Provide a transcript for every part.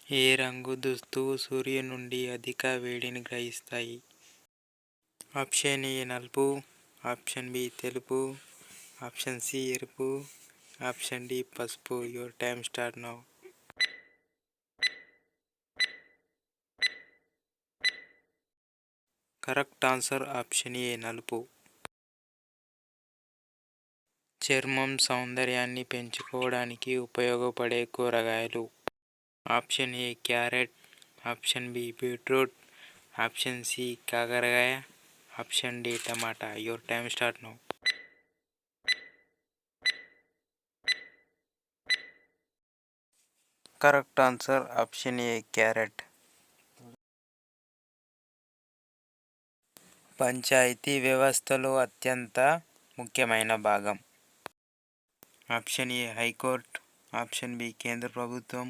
ఏ రంగు దుస్తులు సూర్యుని నుండి అధిక వేడిని గ్రహిస్తాయి? ఆప్షన్ ఏ నలుపు, ఆప్షన్ బి తెలుపు, ఆప్షన్ సి ఎరుపు, ఆప్షన్ డి పసుపు. Your time start now. Correct answer option A నలుపు. చర్మం సౌందర్యాన్ని పెంచుకోవడానికి ఉపయోగపడే కూరగాయలు. Option A carrot, option B beetroot, option C కాకరకాయ, ఆప్షన్ డి టమాటా. Your time start now. Correct answer option A carrot. పంచాయతీ వ్యవస్థలో అత్యంత ముఖ్యమైన భాగం. Option A high court, option B కేంద్ర ప్రభుత్వం,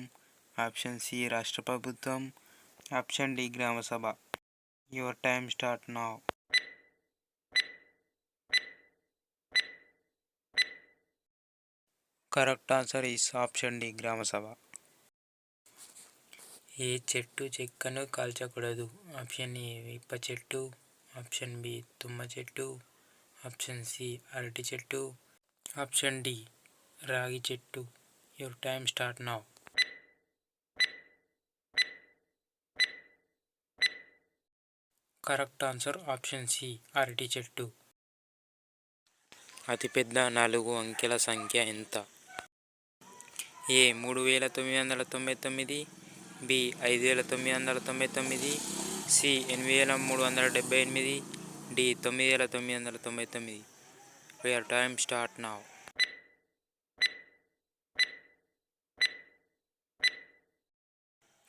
ఆప్షన్ సి రాష్ట్ర ప్రభుత్వం, ఆప్షన్ డి గ్రామ సభ. Your time start now. Correct answer is option D గ్రామ సభ. ఏ చెట్టు చెక్కను కాల్చకూడదు? ఆప్షన్ ఏ వేప చెట్టు, ఆప్షన్ బి తుమ్మ చెట్టు, ఆప్షన్ సి అరటి చెట్టు, ఆప్షన్ డి రాగి చెట్టు. Your time start now. Correct answer option C అరటి చెట్టు. అతిపెద్ద 4 అంకెల సంఖ్య ఎంత? A 3999, B 5999, C 8378, D 9999. Your time start now.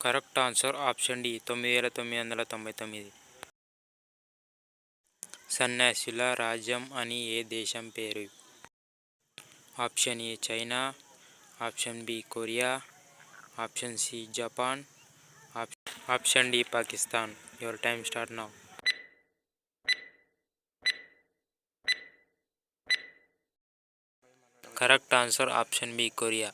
Correct answer option D 9999. సన్యాసుల రాజ్యం అని ఏ దేశం పేరు? Option A China, option B Korea, option C Japan, option D Pakistan. Your time start now. Correct answer option B Korea.